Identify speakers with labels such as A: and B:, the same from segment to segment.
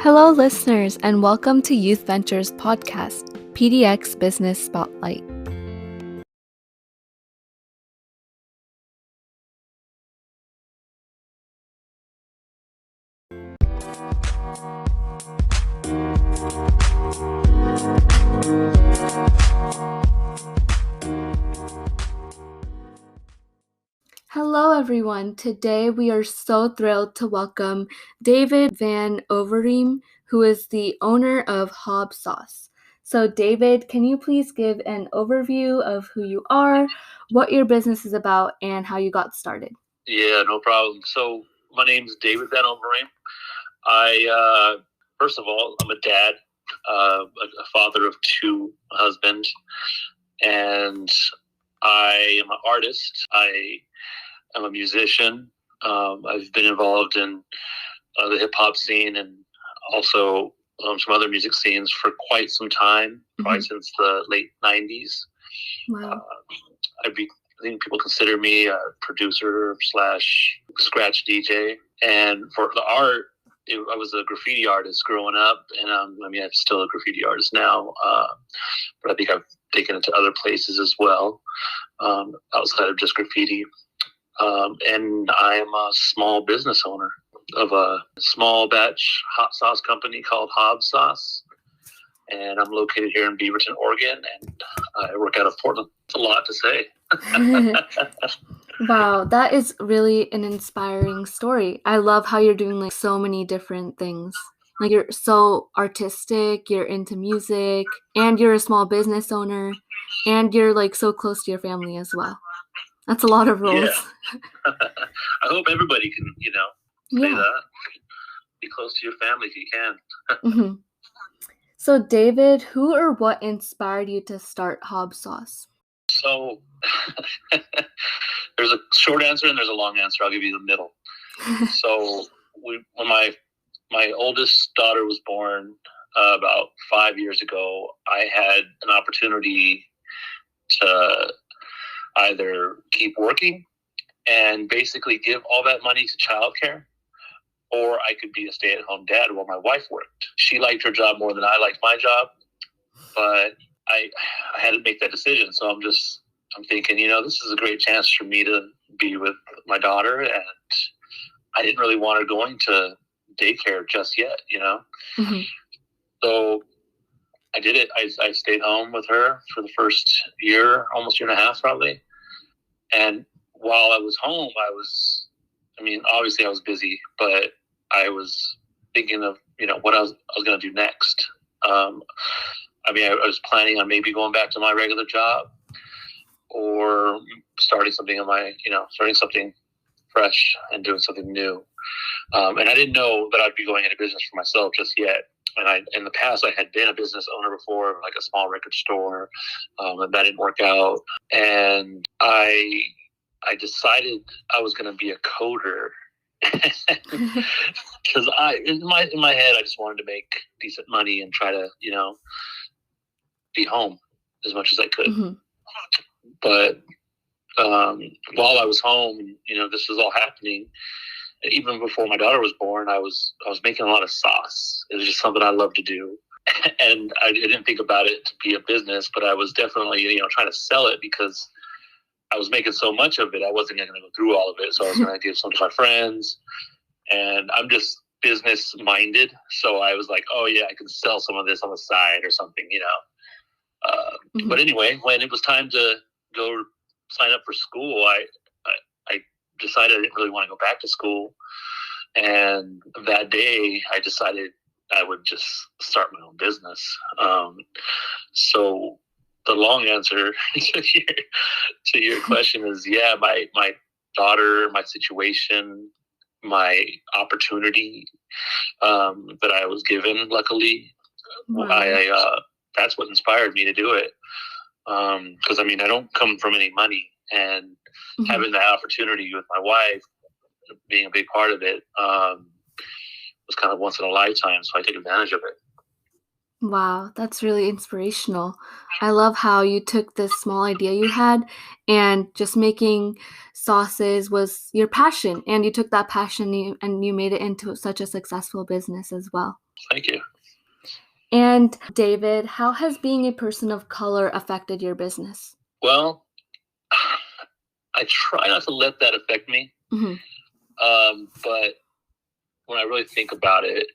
A: Hello, listeners, and welcome to Youth Ventures podcast, PDX Business Spotlight. Hello, everyone. Today we are so thrilled to welcome David Van Overeem, who is the owner of HAB Sauce. So, David, can you please give an overview of who you are, what your business is about, and how you got started?
B: Yeah, no problem. So, my name is David Van Overeem. First of all, I'm a dad, a father of two husbands, and I am an artist. I am a musician. I've been involved in the hip hop scene and also some other music scenes for quite some time, probably since the late 90s.
A: Wow.
B: I think people consider me a producer / scratch DJ. And for the art, I was a graffiti artist growing up, and I'm still a graffiti artist now, but I think I've taken it to other places as well, outside of just graffiti. And I am a small business owner of a small batch hot sauce company called HAB Sauce. And I'm located here in Beaverton, Oregon, and I work out of Portland. It's a lot to say.
A: Wow, that is really an inspiring story. I love how you're doing so many different things. You're so artistic, you're into music, and you're a small business owner, and you're so close to your family as well. That's a lot of roles.
B: Yeah. I hope everybody can, say that. Be close to your family if you can.
A: Mm-hmm. So, David, who or what inspired you to start HAB Sauce?
B: So, there's a short answer and there's a long answer. I'll give you the middle. So, when my oldest daughter was born about 5 years ago, I had an opportunity to either keep working and basically give all that money to childcare, or I could be a stay-at-home dad while my wife worked. She liked her job more than I liked my job, but I had to make that decision. So I'm thinking, this is a great chance for me to be with my daughter, and I didn't really want her going to daycare just yet,
A: Mm-hmm.
B: So I did it. I stayed home with her for the first year, almost year and a half probably. And while I was home, obviously I was busy, but I was thinking of, what I was going to do next. I was planning on maybe going back to my regular job or starting something starting something fresh and doing something new. And I didn't know that I'd be going into business for myself just yet. And in the past, I had been a business owner before, like a small record store, and that didn't work out. And I decided I was going to be a coder because in my head, I just wanted to make decent money and try to, be home as much as I could.
A: Mm-hmm.
B: But while I was home, this was all happening. Even before my daughter was born, I was making a lot of sauce. It was just something I loved to do. And I didn't think about it to be a business, but I was definitely, trying to sell it because I was making so much of it. I wasn't going to go through all of it. So I was going to give some to my friends. And I'm just business minded. So I was like, oh yeah, I can sell some of this on the side or something,
A: Mm-hmm.
B: But anyway, when it was time to go sign up for school, I decided I didn't really want to go back to school. And that day I decided I would just start my own business. So the long answer to your question is, yeah, my daughter, my situation, my opportunity that I was given, luckily,
A: Wow.
B: That's what inspired me to do it. Because I don't come from any money, and having that opportunity with my wife being a big part of it was kind of once in a lifetime. So I took advantage of it.
A: Wow, that's really inspirational. I love how you took this small idea you had and just making sauces was your passion, and you took that passion and you made it into such a successful business as well.
B: Thank you.
A: And David, how has being a person of color affected your business?
B: Well, I try not to let that affect me.
A: Mm-hmm.
B: But when I really think about it,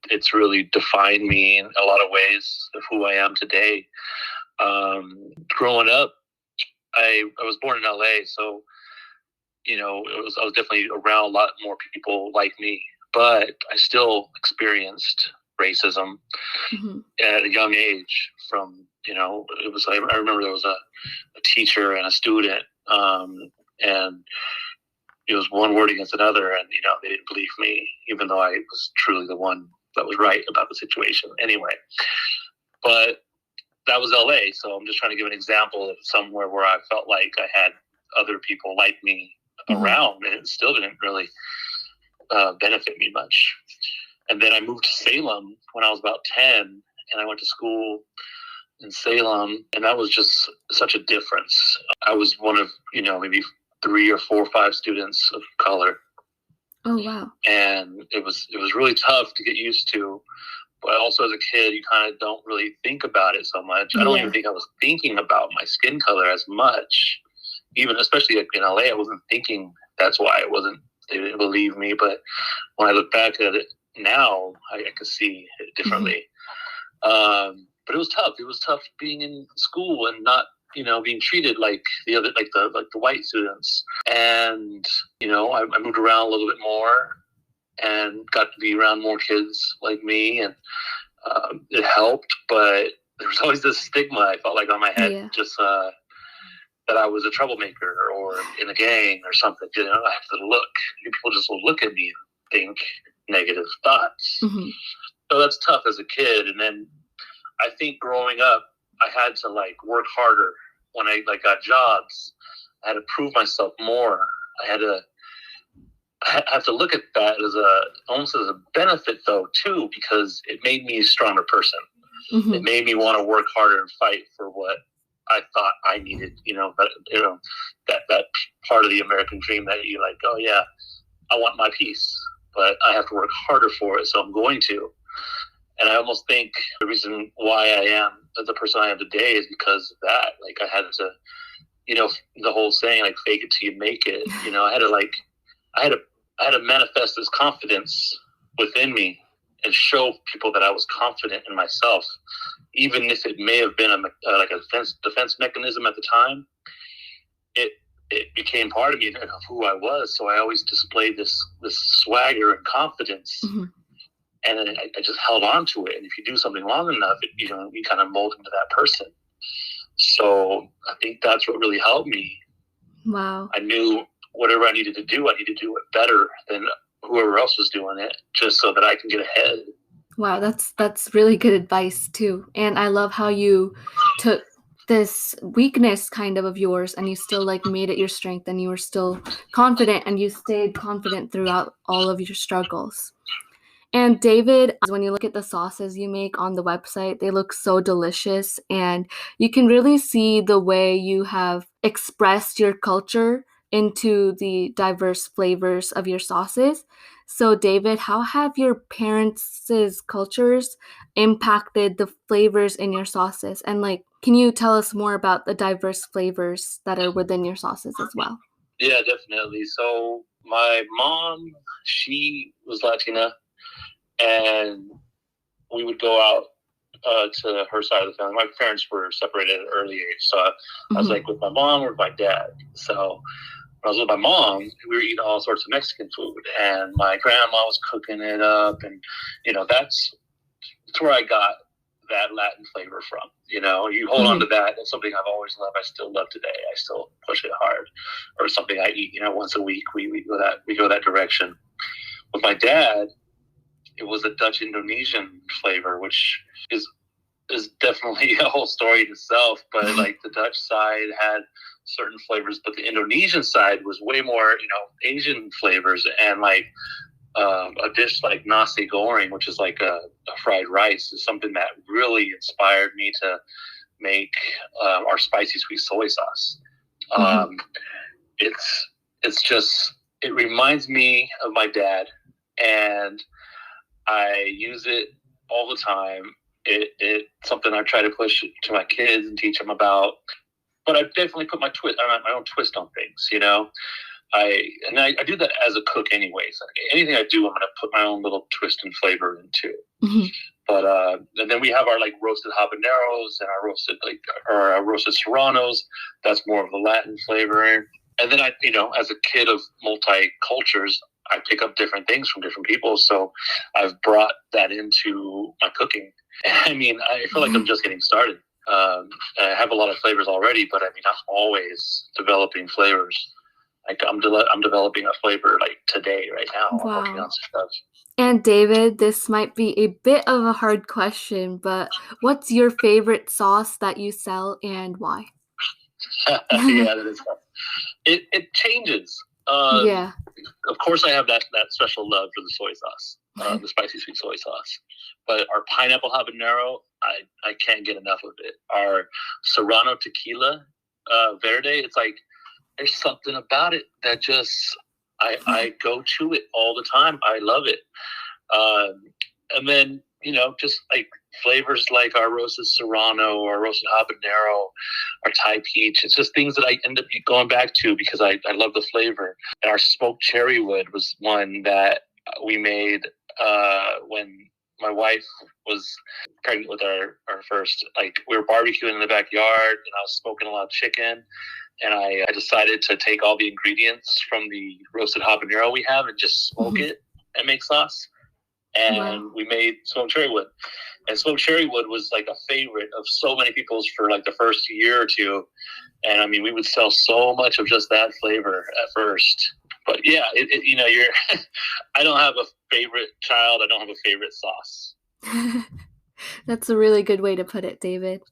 B: it's really defined me in a lot of ways of who I am today. Growing up, I was born in LA, so I was definitely around a lot more people like me, but I still experienced racism
A: Mm-hmm.
B: at a young age. I remember there was a teacher and a student, and it was one word against another, and they didn't believe me, even though I was truly the one that was right about the situation. Anyway, but that was LA, so I'm just trying to give an example of somewhere where I felt like I had other people like me around, and it still didn't really benefit me much. And then I moved to Salem when I was about 10, and I went to school in Salem, and that was just such a difference. I was one of maybe 3 or 4 or 5 students of color.
A: Oh wow!
B: And it was really tough to get used to. But also as a kid, you kind of don't really think about it so much. I don't even think I was thinking about my skin color as much. Even especially in LA, I wasn't thinking that's why they didn't believe me. But when I look back at it now, I could see it differently. But it was tough. It was tough being in school and not being treated like the other, like the white students. And I moved around a little bit more and got to be around more kids like me, and it helped. But there was always this stigma I felt like on my head, just that I was a troublemaker or in a gang or something. I have to look. People just will look at me and think negative thoughts.
A: Mm-hmm.
B: So that's tough as a kid. And then I think growing up, I had to work harder when I got jobs. I had to prove myself more. I have to look at that as almost as a benefit though too, because it made me a stronger person. Mm-hmm. It made me want to work harder and fight for what I thought I needed. That part of the American dream that you oh yeah, I want my piece, but I have to work harder for it. So I'm going to. And I almost think the reason why I am the person I am today is because of that. I had to, the whole saying, fake it till you make it. I had to manifest this confidence within me and show people that I was confident in myself, even if it may have been a defense mechanism at the time. It became part of me of who I was. So I always displayed this swagger and confidence. Mm-hmm. And then I just held on to it. And if you do something long enough, you kind of mold into that person. So I think that's what really helped me.
A: Wow.
B: I knew whatever I needed to do it better than whoever else was doing it, just so that I can get ahead.
A: Wow, that's really good advice too. And I love how you took this weakness kind of yours and you still made it your strength, and you were still confident, and you stayed confident throughout all of your struggles. And David, when you look at the sauces you make on the website, they look so delicious, and you can really see the way you have expressed your culture into the diverse flavors of your sauces. So David, how have your parents' cultures impacted the flavors in your sauces? And can you tell us more about the diverse flavors that are within your sauces as well?
B: Yeah, definitely. So my mom, she was Latina, and we would go out to her side of the family. My parents were separated at an early age, so I was with my mom or with my dad. So when I was with my mom, we were eating all sorts of Mexican food, and my grandma was cooking it up, and that's where I got that Latin flavor from. You hold on to that. That's something I've always loved. I still love today. I still push it hard, or something I eat. Once a week, we go that direction. With my dad, it was a Dutch Indonesian flavor, which is definitely a whole story in itself. But the Dutch side had certain flavors, but the Indonesian side was way more, Asian flavors. And a dish like nasi goreng, which is like a fried rice, is something that really inspired me to make our spicy sweet soy sauce. It's just, it reminds me of my dad, and I use it all the time. It's something I try to push to my kids and teach them about. But I definitely put my own twist on things, you know. I do that as a cook, anyways. Anything I do, I'm gonna put my own little twist and flavor into it. But and then we have our like roasted habaneros and our roasted serranos. That's more of the Latin flavor. And then as a kid of multi cultures, I pick up different things from different people. So I've brought that into my cooking. I mean, I feel like I'm just getting started. I have a lot of flavors already, but I mean, I'm always developing flavors. Like I'm developing a flavor like today, right now.
A: Wow.
B: I'm working on stuff.
A: And David, this might be a bit of a hard question, but what's your favorite sauce that you sell and why?
B: Yeah, that is fun. It changes.
A: Yeah.
B: Of course, I have that special love for the soy sauce, the spicy sweet soy sauce. But our pineapple habanero, I can't get enough of it. Our Serrano tequila verde, it's like there's something about it that just I go to it all the time. I love it. And then just like flavors like our roasted serrano or roasted habanero, our Thai peach. It's just things that I end up going back to because I love the flavor. And our smoked cherry wood was one that we made when my wife was pregnant with our first. Like we were barbecuing in the backyard, and I was smoking a lot of chicken. And I decided to take all the ingredients from the roasted habanero we have and just smoke it and make sauce. And we made smoked cherry wood. And smoked cherry wood was like a favorite of so many people's for like the first year or two. And I mean, we would sell so much of just that flavor at first. But yeah, you're I don't have a favorite child. I don't have a favorite sauce.
A: That's a really good way to put it, David.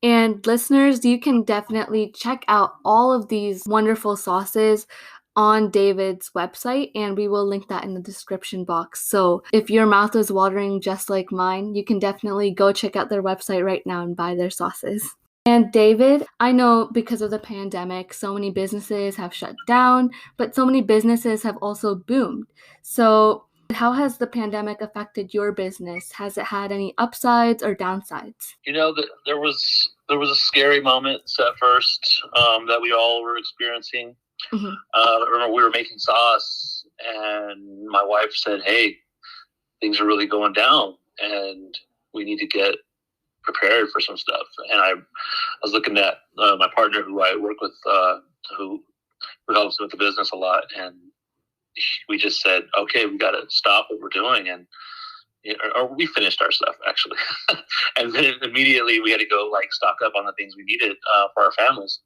A: And listeners, you can definitely check out all of these wonderful sauces on David's website, and we will link that in the description box. So if your mouth is watering just like mine, you can definitely go check out their website right now and buy their sauces. And David, I know because of the pandemic, so many businesses have shut down, but so many businesses have also boomed. So how has the pandemic affected your business? Has it had any upsides or downsides?
B: There was a scary moment at first that we all were experiencing. I remember we were making sauce, and my wife said, "Hey, things are really going down, and we need to get prepared for some stuff." And I was looking at my partner, who I work with, who helps with the business a lot, and we just said, "Okay, we got to stop what we're doing," and or we finished our stuff actually, and then immediately we had to go like stock up on the things we needed for our families.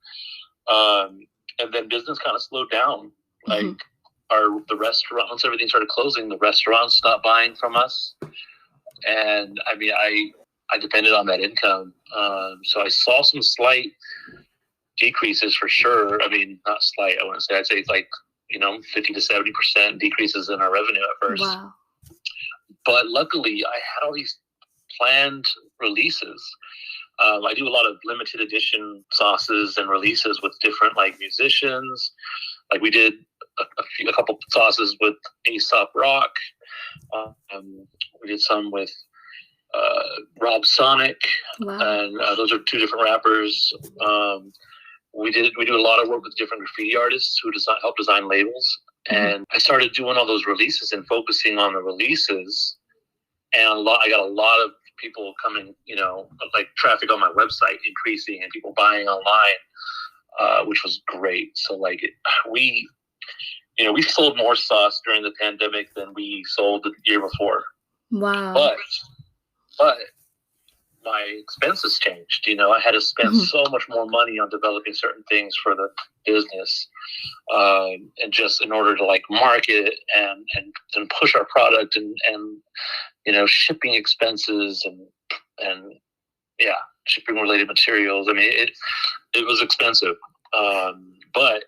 B: And then business kind of slowed down. Like the restaurant, once everything started closing, the restaurants stopped buying from us. And I mean, I depended on that income. So I saw some slight decreases for sure. I mean, not slight, I wouldn't say. I'd say it's like, 50 to 70% decreases in our revenue at first.
A: Wow.
B: But luckily, I had all these planned releases. I do a lot of limited edition sauces and releases with different like musicians. Like we did a couple sauces with Aesop Rock. We did some with Rob Sonic, and those are two different rappers. We do a lot of work with different graffiti artists who help design labels. And I started doing all those releases and focusing on the releases. And I got a lot of people coming, like traffic on my website increasing and people buying online, which was great. So like we sold more sauce during the pandemic than we sold the year before.
A: Wow.
B: But my expenses changed. I had to spend so much more money on developing certain things for the business, and just in order to like market it and push our product and shipping expenses and shipping related materials. I mean, it was expensive, but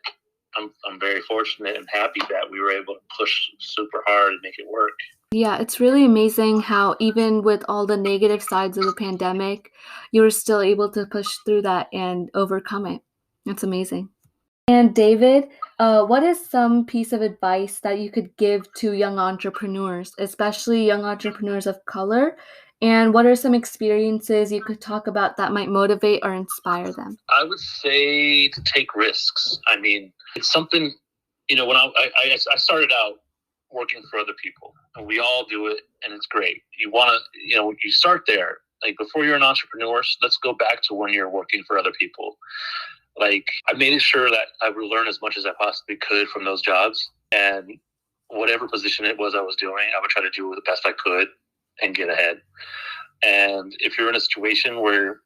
B: I'm very fortunate and happy that we were able to push super hard and make it work.
A: Yeah, it's really amazing how even with all the negative sides of the pandemic, you were still able to push through that and overcome it. That's amazing. And David, what is some piece of advice that you could give to young entrepreneurs, especially young entrepreneurs of color? And what are some experiences you could talk about that might motivate or inspire them?
B: I would say to take risks. I mean, it's something, when I started out working for other people, and we all do it, and it's great. You want to, you start there. Like before you're an entrepreneur, let's go back to when you're working for other people. Like I made sure that I would learn as much as I possibly could from those jobs, and whatever position it was I was doing, I would try to do the best I could and get ahead. And if you're in a situation where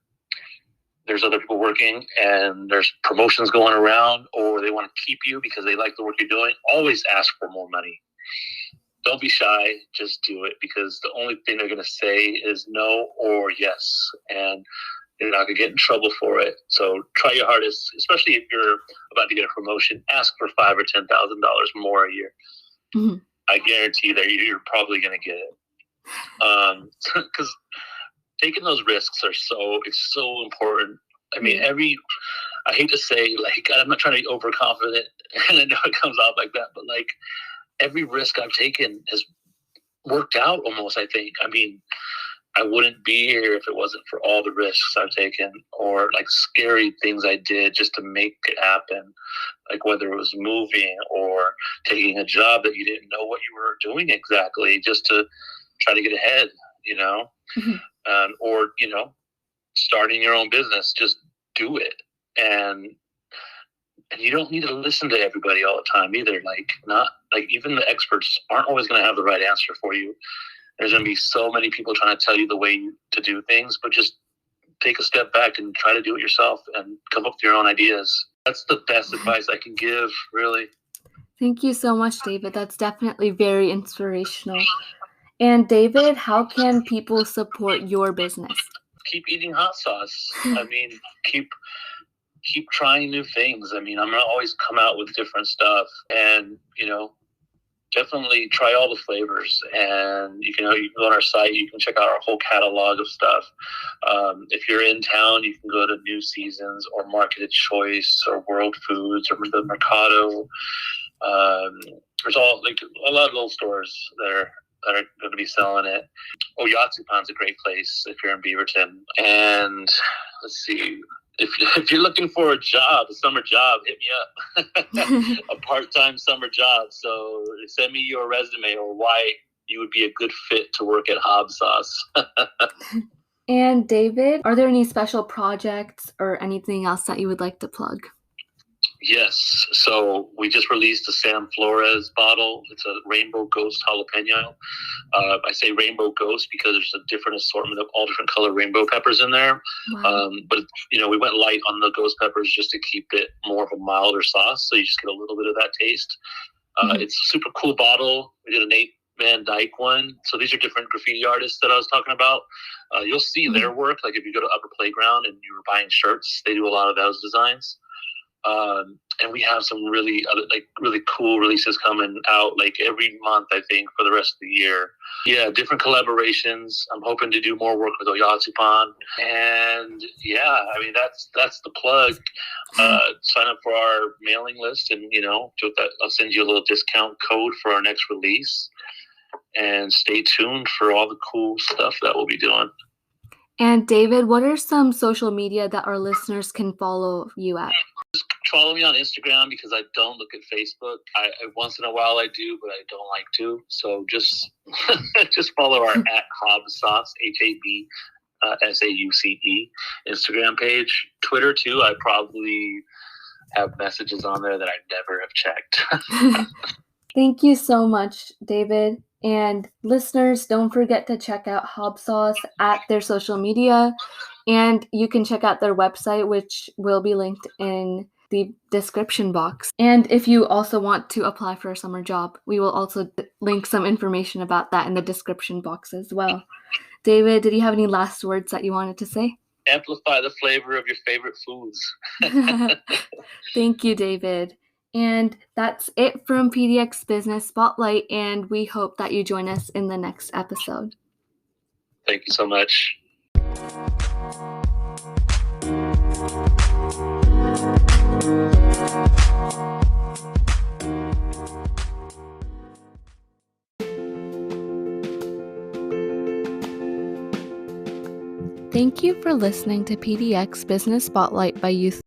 B: there's other people working and there's promotions going around, or they want to keep you because they like the work you're doing, always ask for more money. Don't be shy, just do it, because the only thing they're going to say is no or yes, and you're not going to get in trouble for it. So try your hardest, especially if you're about to get a promotion. Ask for $5,000 or $10,000 more a year. Mm-hmm. I guarantee that you're probably going to get it. Because taking those risks it's so important. I mean, I hate to say, like, I'm not trying to be overconfident, and I know it comes out like that, but like every risk I've taken has worked out almost, I think. I mean, I wouldn't be here if it wasn't for all the risks I've taken, or like scary things I did just to make it happen. Like whether it was moving or taking a job that you didn't know what you were doing exactly, just to try to get ahead, mm-hmm. Or starting your own business. Just do it, and you don't need to listen to everybody all the time either. Like even the experts aren't always going to have the right answer for you. There's going to be so many people trying to tell you the way to do things, but just take a step back and try to do it yourself and come up with your own ideas. That's the best advice I can give, really.
A: Thank you so much, David. That's definitely very inspirational. And David, how can people support your business?
B: Keep eating hot sauce. I mean, keep trying new things. I mean, I'm going to always come out with different stuff, and, definitely try all the flavors. And you can go on our site, you can check out our whole catalog of stuff. If you're in town, you can go to New Seasons or Market of Choice or World Foods or the Mercado. There's a lot of little stores that are going to be selling it. Yatsupan's a great place if you're in Beaverton. And let's see, if you're looking for a summer job, hit me up. A part-time summer job. So send me your resume or why you would be a good fit to work at HAB Sauce.
A: And David, are there any special projects or anything else that you would like to plug?
B: Yes. So we just released a Sam Flores bottle. It's a Rainbow Ghost jalapeno. I say Rainbow Ghost because there's a different assortment of all different color rainbow peppers in there. Wow. But we went light on the ghost peppers just to keep it more of a milder sauce, so you just get a little bit of that taste. It's a super cool bottle. We did an 8 Van Dyke one. So these are different graffiti artists that I was talking about. You'll see their work. Like if you go to Upper Playground and you were buying shirts, they do a lot of those designs. And we have some really cool releases coming out like every month, I think, for the rest of the year. Yeah, different collaborations. I'm hoping to do more work with Oyatsupan. And yeah, I mean, that's the plug. Sign up for our mailing list, and I'll send you a little discount code for our next release. And stay tuned for all the cool stuff that we'll be doing.
A: And David, what are some social media that our listeners can follow you at?
B: Just follow me on Instagram because I don't look at Facebook. I once in a while I do, but I don't like to. So just follow our at HAB Sauce, HAB SAUCE Instagram page. Twitter too. I probably have messages on there that I never have checked.
A: Thank you so much, David. And listeners, don't forget to check out HAB Sauce at their social media. And you can check out their website, which will be linked in the description box. And if you also want to apply for a summer job, we will also link some information about that in the description box as well. David, did you have any last words that you wanted to say?
B: Amplify the flavor of your favorite foods.
A: Thank you, David. And that's it from PDX Business Spotlight, and we hope that you join us in the next episode.
B: Thank you so much.
A: Thank you for listening to PDX Business Spotlight by Youth